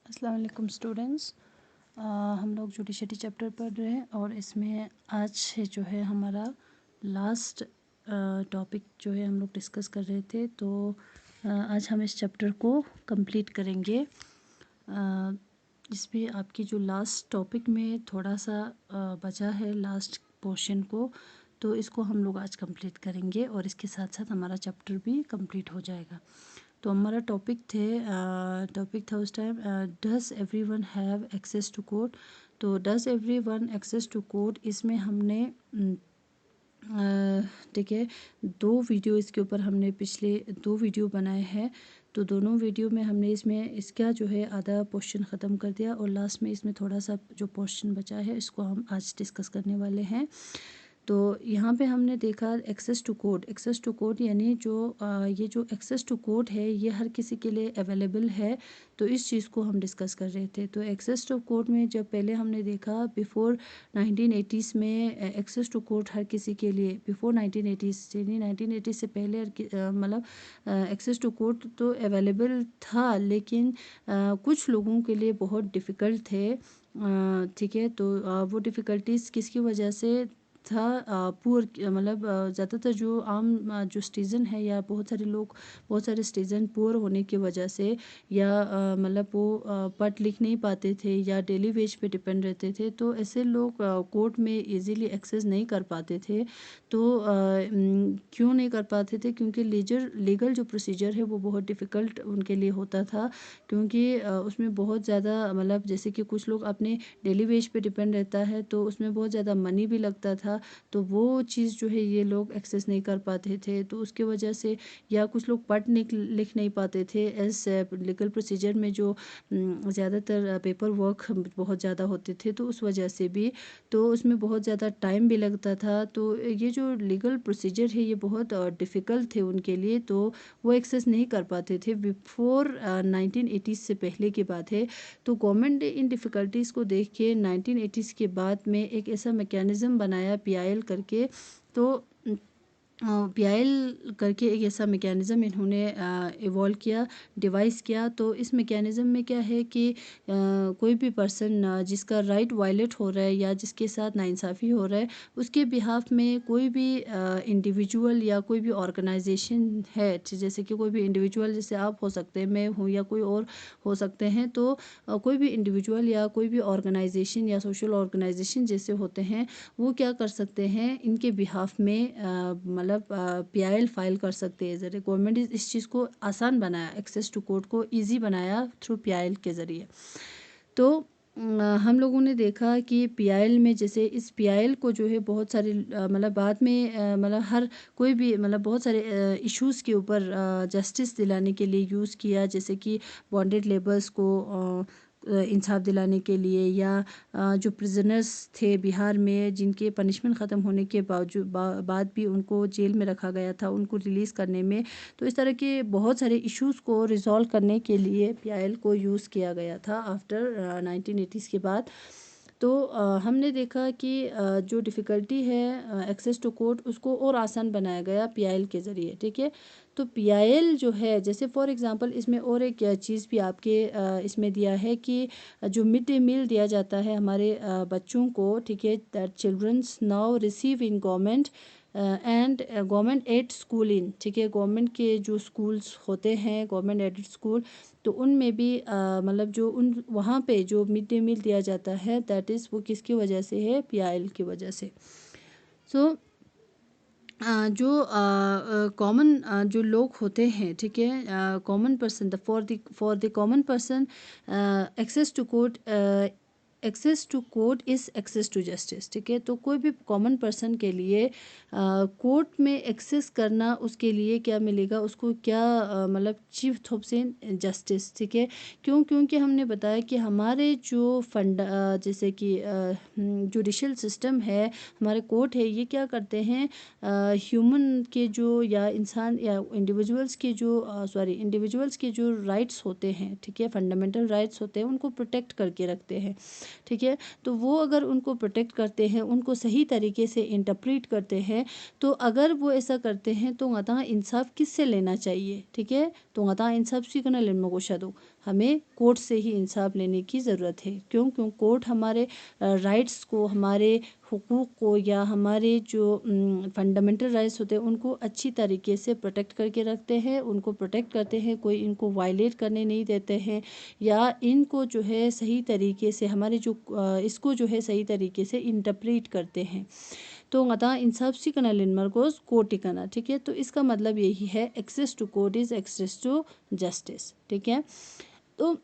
अस्सलाम वालेकुम स्टूडेंट्स। हम लोग जुडिशरी चैप्टर पढ़ रहे हैं और इसमें आज से जो है हमारा लास्ट टॉपिक जो है हम लोग डिस्कस कर रहे थे। तो आज हम इस चैप्टर को कंप्लीट करेंगे। इसमें आपकी जो लास्ट टॉपिक में थोड़ा सा बचा है लास्ट पोर्शन को, तो इसको हम लोग आज कंप्लीट करेंगे और इसके साथ साथ हमारा चैप्टर भी कंप्लीट हो जाएगा। तो हमारा टॉपिक था उस time does everyone have access to code. तो does everyone access to code, इसमें हमने ठीक है 2 वीडियो इसके ऊपर हमने पिछले 2 वीडियो बनाए हैं। तो दोनों वीडियो में हमने इसमें इसका जो है आधा पोर्शन ख़त्म कर दिया और लास्ट में इसमें थोड़ा सा जो पोर्शन बचा है इसको हम आज डिस्कस करने वाले हैं। तो यहाँ पे हमने देखा एक्सेस टू कोड यानी जो ये जो एक्सेस टू कोड है ये हर किसी के लिए अवेलेबल है। तो इस चीज़ को हम डिस्कस कर रहे थे। तो एक्सेस टू कोड में जब पहले हमने देखा बिफ़ोर 1980s में एक्सेस टू कोड हर किसी के लिए, बिफ़ोर 1980s यानी 1980 से पहले मतलब एक्सेस टू कोड तो अवेलेबल था, लेकिन कुछ लोगों के लिए बहुत डिफ़िकल्ट थे। ठीक है, तो वो डिफ़िकल्टीज़ किसकी वजह से था? पुअर मतलब ज़्यादातर जो आम जो सिटीज़न है या बहुत सारे सिटीज़न पुअर होने की वजह से या मतलब वो पढ़ लिख नहीं पाते थे या डेली वेज पे डिपेंड रहते थे। तो ऐसे लोग कोर्ट में इजीली एक्सेस नहीं कर पाते थे। तो क्यों नहीं कर पाते थे? क्योंकि लीगल जो प्रोसीजर है वो बहुत डिफ़िकल्ट उनके लिए होता था। क्योंकि उसमें बहुत ज़्यादा मतलब जैसे कि कुछ लोग अपने डेली वेज पे डिपेंड रहता है तो उसमें बहुत ज़्यादा मनी भी लगता था। तो वो चीज़ जो है ये लोग एक्सेस नहीं कर पाते थे। तो उसके वजह से या कुछ लोग पढ़ लिख नहीं पाते थे। एज लीगल प्रोसीजर में जो ज़्यादातर पेपर वर्क बहुत ज़्यादा होते थे तो उस वजह से भी, तो उसमें बहुत ज़्यादा टाइम भी लगता था। तो ये जो लीगल प्रोसीजर है ये बहुत डिफ़िकल्ट थे उनके लिए, तो वो एक्सेस नहीं कर पाते थे। बिफोर 1980s से पहले की बात है। तो गवर्नमेंट ने इन डिफ़िकल्टीज़ को देख के 1980s के बाद में एक ऐसा मैकेनिज़्म बनाया पीआईएल करके। तो पीआईएल करके एक ऐसा मैकेनिज़्म इन्होंने इवॉल्व किया, डिवाइस किया। तो इस मैकेनिज़्म में क्या है कि कोई भी पर्सन जिसका राइट वायलेट हो रहा है या जिसके साथ नाइंसाफ़ी हो रहा है, उसके बिहाफ में कोई भी इंडिविजुअल या कोई भी ऑर्गेनाइजेशन है, जैसे कि कोई भी इंडिविजुअल, जैसे आप हो सकते हैं, मैं हूँ या कोई और हो सकते हैं। तो कोई भी इंडिविजुअल या कोई भी ऑर्गेनाइजेशन या सोशल ऑर्गेनाइजेशन जैसे होते हैं, वो क्या कर सकते हैं, इनके बिहाफ में मतलब पीआईएल फाइल कर सकते हैं। ज़रिए गवर्नमेंट इस चीज़ को आसान बनाया, एक्सेस टू कोर्ट को इजी बनाया थ्रू पीआईएल के ज़रिए। तो हम लोगों ने देखा कि पीआईएल में जैसे इस पीआईएल को जो है बहुत सारे मतलब बाद में मतलब हर कोई भी मतलब बहुत सारे इश्यूज़ के ऊपर जस्टिस दिलाने के लिए यूज़ किया। जैसे कि बॉन्डेड लेबर्स को इंसाफ दिलाने के लिए, या जो प्रिजनर्स थे बिहार में जिनके पनिशमेंट ख़त्म होने के बाद भी उनको जेल में रखा गया था, उनको रिलीज़ करने में। तो इस तरह के बहुत सारे इश्यूज़ को रिज़ॉल्व करने के लिए पीआईएल को यूज़ किया गया था आफ्टर 1980s के बाद। तो हमने देखा कि जो डिफ़िकल्टी है एक्सेस टू कोर्ट, उसको और आसान बनाया गया पीआईएल के ज़रिए। ठीक है, तो पीआईएल जो है, जैसे फॉर एग्ज़ाम्पल इसमें और एक चीज़ भी आपके इसमें दिया है कि जो मिड डे मील दिया जाता है हमारे बच्चों को, ठीक है, that childrens now receive in government and government aid school in, ठीक है, गवर्नमेंट के जो स्कूल्स होते हैं, गवर्नमेंट एडेड स्कूल, तो उनमें भी मतलब जो उन वहाँ पे जो मिड डे मील दिया जाता है, दैट इज़ वो किसकी वजह से है? पीआईएल की वजह से। सो जो कॉमन जो लोग होते हैं, ठीक है, common person, for the common person access to court is access to justice. ठीक है, तो कोई भी कॉमन पर्सन के लिए कोर्ट में एक्सेस करना, उसके लिए क्या मिलेगा उसको? क्या मतलब चीफ थॉप्सिन जस्टिस। ठीक है, क्योंकि हमने बताया कि हमारे जो जैसे कि जुडिशल सिस्टम है, हमारे कोर्ट है, ये क्या करते हैं, ह्यूमन के जो या इंसान या इंडिविजुअल्स के जो राइट्स होते हैं, ठीक है, फंडामेंटल राइट्स होते हैं, उनको प्रोटेक्ट करके रखते हैं। ठीक है, तो वो अगर उनको प्रोटेक्ट करते हैं, उनको सही तरीके से इंटरप्रेट करते हैं, तो अगर वो ऐसा करते हैं तो गता इंसाफ किससे लेना चाहिए? ठीक है, तो गता इंसाफ सी कना लेन मगोशा दो, हमें कोर्ट से ही इंसाफ लेने की ज़रूरत है। क्यों? कोर्ट हमारे राइट्स को, हमारे हुकूक को या हमारे जो फंडामेंटल राइट्स होते हैं उनको अच्छी तरीके से प्रोटेक्ट करके रखते हैं, उनको प्रोटेक्ट करते हैं, कोई इनको वायलेट करने नहीं देते हैं या इनको जो है सही तरीके से हमारे जो इसको जो है सही तरीके से इंटरप्रेट करते हैं। तो गता इंसाफ सी कना लिनमर को कोर्ट टिकाना, ठीक है। तो इसका मतलब यही है, access to court is access to justice, ठीक है। तो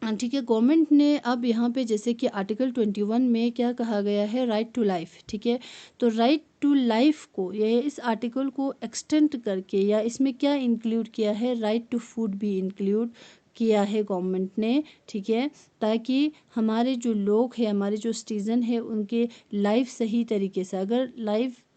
ठीक है, गवर्नमेंट ने अब यहाँ पे जैसे कि आर्टिकल 21 में क्या कहा गया है, राइट टू लाइफ, ठीक है। तो राइट टू लाइफ को ये इस आर्टिकल को एक्सटेंड करके या इसमें क्या इंक्लूड किया है, राइट टू फूड भी इंक्लूड किया है गवर्नमेंट ने, ठीक है, ताकि हमारे जो लोग हैं, हमारे जो सिटीज़न है, उनके लाइफ सही तरीके से,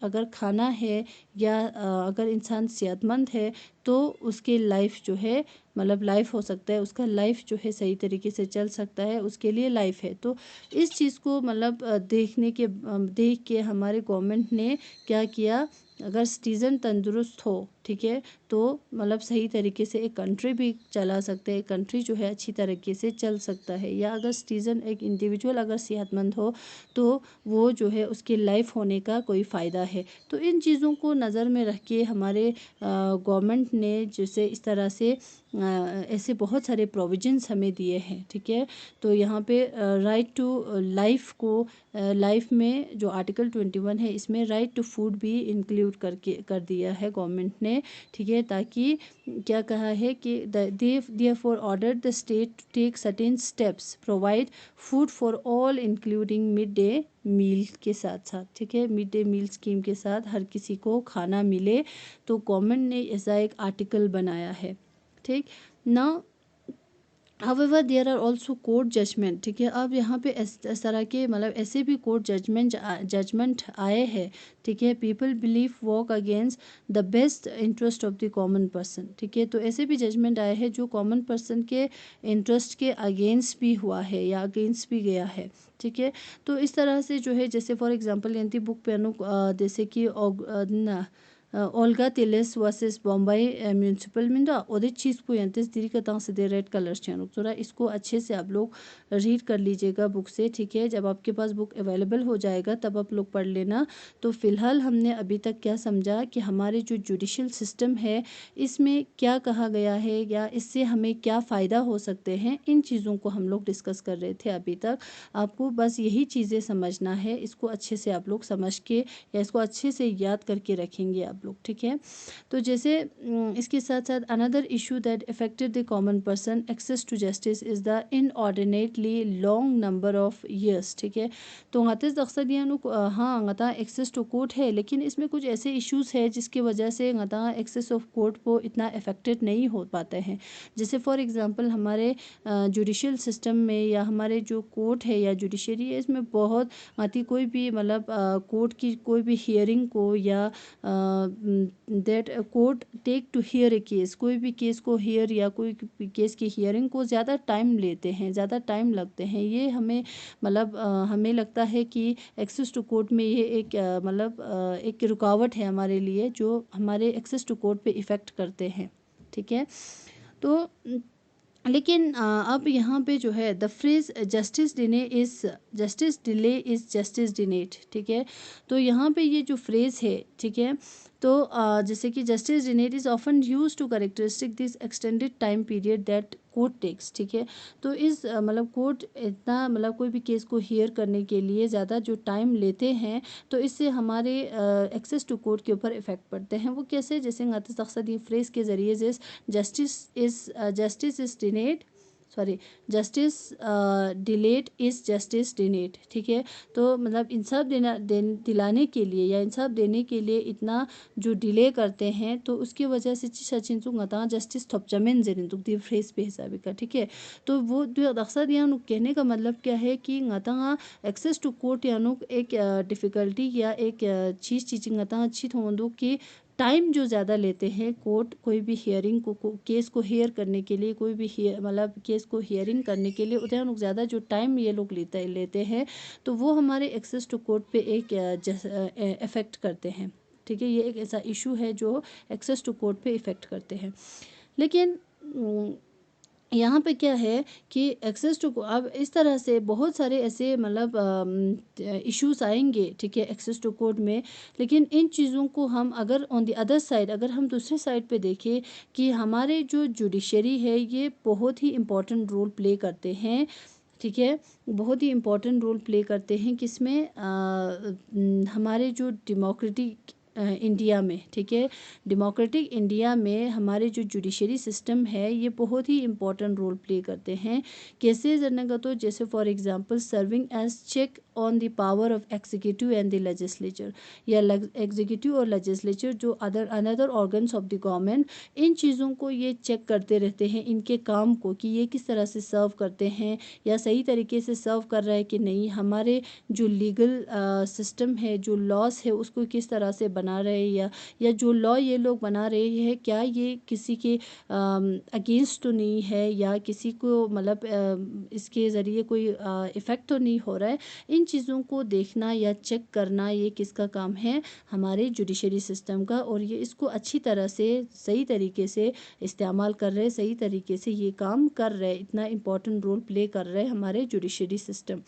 अगर खाना है या अगर इंसान सेहतमंद है तो उसके लाइफ जो है मतलब लाइफ हो सकता है, उसका लाइफ जो है सही तरीके से चल सकता है, उसके लिए लाइफ है। तो इस चीज़ को मतलब देख के हमारे गवर्नमेंट ने क्या किया, अगर सिटीज़न तंदुरुस्त हो, ठीक है, तो मतलब सही तरीके से एक कंट्री भी चला सकते हैं, कंट्री जो है अच्छी तरीके से चल सकता है। या अगर सिटीज़न एक इंडिविजुअल अगर सेहतमंद हो तो वो जो है उसकी लाइफ होने का कोई फ़ायदा है। तो इन चीज़ों को नज़र में रख के हमारे गवर्नमेंट ने जैसे इस तरह से ऐसे बहुत सारे प्रोविजंस हमें दिए हैं, ठीक है। तो यहाँ पे राइट टू लाइफ को लाइफ में जो आर्टिकल 21 है इसमें राइट टू फूड भी इंक्लूड कर दिया है गवर्नमेंट ने, ठीक है। ताकि क्या कहा है कि therefore order the state to take certain steps provide food for all including mid day meal के साथ साथ, ठीक है, मिड डे मील स्कीम के साथ हर किसी को खाना मिले। तो गवर्नमेंट ने ऐसा एक आर्टिकल बनाया है, ठीक ना। However there are also court judgment, ठीक है। अब यहाँ पे इस तरह के मतलब ऐसे भी कोर्ट जजमेंट आए हैं, ठीक है। People believe walk against the best interest of the common person, ठीक है। तो ऐसे भी जजमेंट आए हैं जो कॉमन पर्सन के इंटरेस्ट के अगेंस्ट भी हुआ है या अगेंस्ट भी गया है, ठीक है। तो इस तरह से जो है जैसे फॉर एग्जांपल यंती बुक पेनु जैसे कि ओल्गा तिलेस वर्सेस बॉम्बई म्यूनसिपल में तो ओदे चीज़ को यंतिस दिरी का तंग से दे रेड कलर चैनल थोड़ा इसको अच्छे से आप लोग रीड कर लीजिएगा बुक से, ठीक है। जब आपके पास बुक अवेलेबल हो जाएगा तब आप लोग पढ़ लेना। तो फ़िलहाल हमने अभी तक क्या समझा कि हमारे जो जुडिशल सिस्टम है इसमें क्या कहा गया है या इससे हमें क्या फ़ायदा हो सकते हैं, इन चीज़ों को हम लोग डिस्कस कर रहे थे अभी तक। आपको बस यही चीज़ें समझना है, इसको अच्छे से आप लोग समझ के या इसको अच्छे से याद करके रखेंगे आप लोग, ठीक है। तो जैसे इसके साथ साथ another issue that affected the common person access to justice is the inordinately long number of years, ठीक है। तो गतिस दक्सद हाँ गता एक्सेस टू कोर्ट है, लेकिन इसमें कुछ ऐसे इश्यूज़ है जिसकी वजह से गता एक्सेस ऑफ कोर्ट को इतना अफेक्टेड नहीं हो पाते हैं। जैसे फॉर एग्ज़ाम्पल हमारे जुडिशल सिस्टम में या हमारे जो कोर्ट है या जुडिशरी है इसमें बहुत आती कोई भी मतलब कोर्ट की कोई भी हियरिंग को या that court take to hear a case, कोई भी केस को हियर या कोई केस की हियरिंग को ज़्यादा टाइम लेते हैं, ज़्यादा टाइम लगते हैं। ये हमें मतलब हमें लगता है कि एक्सेस टू कोर्ट में ये एक मतलब एक रुकावट है हमारे लिए जो हमारे एक्सेस टू कोर्ट पे इफ़ेक्ट करते हैं, ठीक है। तो लेकिन अब यहाँ पे जो है the phrase justice delay is justice denied, ठीक है। तो यहाँ पे ये जो फ्रेज़ है, ठीक है, तो जैसे कि justice denied is often use to characteristic this extended time period that court takes, ठीक है। तो इस मतलब कोर्ट इतना मतलब कोई भी केस को हियर करने के लिए ज़्यादा जो टाइम लेते हैं तो इससे हमारे एक्सेस टू कोर्ट के ऊपर इफ़ेक्ट पड़ते हैं। वो कैसे, जैसे अक्सर ये फ्रेज़ के ज़रिए से justice is denied sorry justice delayed is justice denied, ठीक है। तो मतलब इंसाफ दिलाने के लिए या इंसाफ देने के लिए इतना जो डिले करते हैं तो उसकी वजह से सचिन गता जस्टिस थपचमेन जेरिन दी फ्रेज पे हिसाब का, ठीक है। तो वो जो अक्सर यहाँ कहने का मतलब क्या है कि गता एक्सेस टू कोर्ट यानु एक डिफ़िकल्टी या एक चीज़ गता अच्छी थोंदू कि टाइम जो ज़्यादा लेते हैं कोर्ट कोई भी हियरिंग केस को हियर करने के लिए, कोई भी मतलब केस को हियरिंग करने के लिए उतना लोग ज़्यादा जो टाइम ये लोग लेते हैं तो वो हमारे एक्सेस टू कोर्ट पे एक इफ़ेक्ट करते हैं, ठीक है। ये एक ऐसा इशू है जो एक्सेस टू कोर्ट पे इफ़ेक्ट करते हैं। लेकिन यहाँ पे क्या है कि एक्सेस टू, अब इस तरह से बहुत सारे ऐसे मतलब इश्यूज आएंगे, ठीक है, एक्सेस टू कोड में। लेकिन इन चीज़ों को हम अगर ऑन द अदर साइड, अगर हम दूसरे साइड पे देखें कि हमारे जो जुडिशरी है ये बहुत ही इम्पोर्टेंट रोल प्ले करते हैं, ठीक है, बहुत ही इम्पोर्टेंट रोल प्ले करते हैं किसमें, हमारे जो डेमोक्रेटिक इंडिया में, ठीक है, डेमोक्रेटिक इंडिया में हमारे जो जुडिशरी सिस्टम है ये बहुत ही इम्पोर्टेंट रोल प्ले करते हैं। कैसे जनने का, तो जैसे for example serving as check on the power of executive and the legislature, या एग्जीक्यूटिव और लेजिस्लेचर जो another organs of the government, इन चीज़ों को ये चेक करते रहते हैं, इनके काम को कि ये किस तरह से सर्व करते हैं या सही तरीके से सर्व कर रहा है कि नहीं, हमारे जो लीगल सिस्टम है, जो लॉस है, उसको किस तरह से बना रहे हैं, या जो लॉ ये लोग बना रहे हैं क्या ये किसी के अगेंस्ट तो नहीं है, या किसी को मतलब इसके ज़रिए कोई इफ़ेक्ट तो नहीं हो रहा है। इन चीज़ों को देखना या चेक करना ये किसका काम है, हमारे जुडिशरी सिस्टम का, और ये इसको अच्छी तरह से सही तरीके से इस्तेमाल कर रहे, सही तरीके से ये काम कर रहे, इतना इम्पोर्टेंट रोल प्ले कर रहे हमारे जुडिशरी सिस्टम,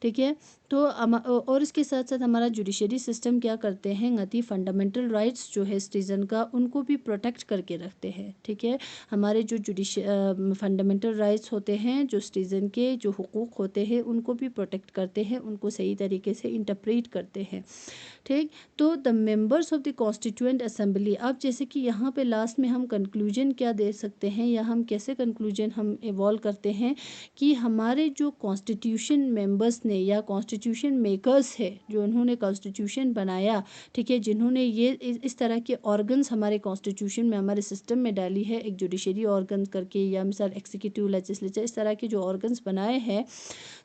ठीक है। तो और इसके साथ साथ हमारा जुडिशरी सिस्टम क्या करते हैं, गति फंडामेंटल राइट्स जो है सिटीज़न का, उनको भी प्रोटेक्ट करके रखते हैं, ठीक है। हमारे जो फंडामेंटल राइट्स होते हैं, जो सिटीज़न के जो हुकूक होते हैं, उनको भी प्रोटेक्ट करते हैं, उनको सही तरीके से इंटरप्रेट करते हैं, ठीक। तो the members of the constituent assembly, अब जैसे कि यहाँ पे लास्ट में हम कंक्लूजन क्या दे सकते हैं, या हम कैसे कंक्लूजन हम इवॉल्व करते हैं कि हमारे जो कॉन्स्टिट्यूशन मेंबर्स ने या कॉन्स्टिट्यूशन मेकर्स है, जो उन्होंने कॉन्स्टिट्यूशन बनाया, ठीक है, जिन्होंने ये इस तरह के ऑर्गन्स हमारे कॉन्स्टिट्यूशन में, हमारे सिस्टम में डाली है, एक जुडिशरी ऑर्गन करके, या मिसाल एक्सिक्यूटिव, लेजिस्लेचर, इस तरह के जो ऑर्गन्स बनाए हैं,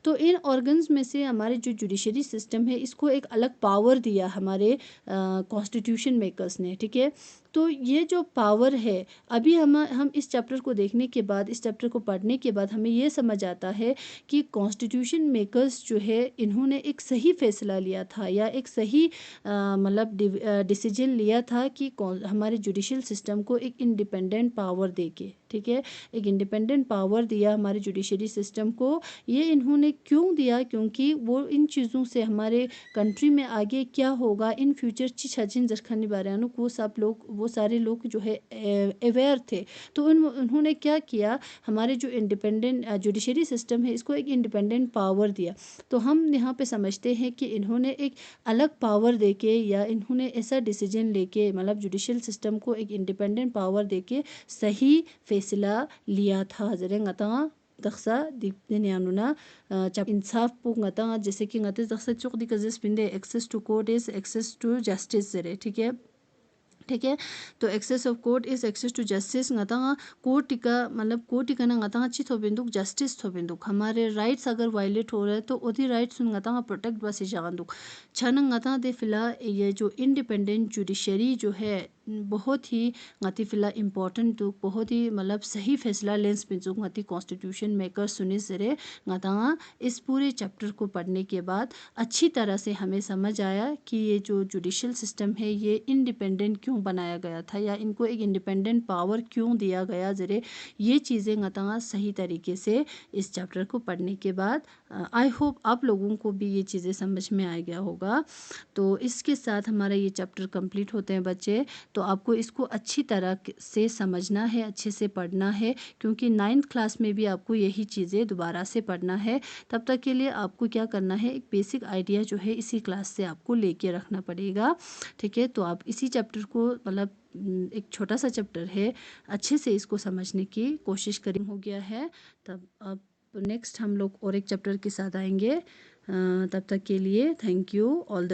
तो इन ऑर्गन्स में से हमारे जो जुडिशरी सिस्टम है इसको एक अलग पावर दिया हमारे कॉन्स्टिट्यूशन मेकर्स ने, ठीक है। तो ये जो पावर है, अभी हम इस चैप्टर को देखने के बाद, इस चैप्टर को पढ़ने के बाद हमें ये समझ आता है कि कॉन्स्टिट्यूशन मेकर्स जो है इन्होंने एक सही फैसला लिया था, या एक सही मतलब डिसीजन लिया था कि हमारे जुडिशल सिस्टम को एक इंडिपेंडेंट पावर दे के, ठीक है, एक इंडिपेंडेंट पावर दिया हमारे जुडिशरी सिस्टम को। ये इन्होंने क्यों दिया, क्योंकि वो इन चीज़ों से हमारे कंट्री में आगे क्या होगा इन फ्यूचर छचिन जरखानी बारियानो, वो सारे लोग जो है अवेयर थे। तो उन्होंने क्या किया, हमारे जो इंडिपेंडेंट जुडिशरी सिस्टम है इसको एक इंडिपेंडेंट पावर दिया। तो हम यहाँ पे समझते हैं कि इन्होंने एक अलग पावर देके, या इन्होंने ऐसा डिसीजन लेके, मतलब जुडिशल सिस्टम को एक इंडिपेंडेंट पावर देके सही फैसला लिया था। जरे ngata दक्सा दिपने यानुना जब इंसाफ पो ngata, जैसे कि ngate दक्सा चुक दी कजेस पिंदे access to court is access to justice जरे, ठीक है, ठीक है। तो access of court is access to justice ngata court टिका, मतलब कोर्ट टिका ना ngata ची थोबिंदुक जस्टिस थोबिंदुक, हमारे राइट्स अगर वायलेट हो रहा है तो ओदी राइट्स ngata प्रोटेक्ट बसे जागंदुक छन ngata दे फिला। ये जो इंडिपेंडेंट जुडिशरी जो है बहुत ही ngati फिला इम्पोर्टेंट, तो बहुत ही मतलब सही फैसला lens Pinchuk ngati constitution maker सुनी जरे ngata। इस पूरे चैप्टर को पढ़ने के बाद अच्छी तरह से हमें समझ आया कि ये जो जुडिशल सिस्टम है ये इंडिपेंडेंट क्यों बनाया गया था, या इनको एक इंडिपेंडेंट पावर क्यों दिया गया जरे, ये चीज़ें ngata सही तरीके से इस चैप्टर को पढ़ने के बाद आई होप आप लोगों को भी ये चीज़ें समझ में आ गया होगा। तो इसके साथ हमारा ये चैप्टर कंप्लीट होते हैं बच्चे। तो आपको इसको अच्छी तरह से समझना है, अच्छे से पढ़ना है, क्योंकि 9th क्लास में भी आपको यही चीज़ें दोबारा से पढ़ना है। तब तक के लिए आपको क्या करना है, एक बेसिक आइडिया जो है इसी क्लास से आपको लेके रखना पड़ेगा, ठीक है। तो आप इसी चैप्टर को, मतलब एक छोटा सा चैप्टर है, अच्छे से इसको समझने की कोशिश करें हो गया है। तब अब नेक्स्ट हम लोग और एक चैप्टर के साथ आएंगे। तब तक के लिए थैंक यू, ऑल द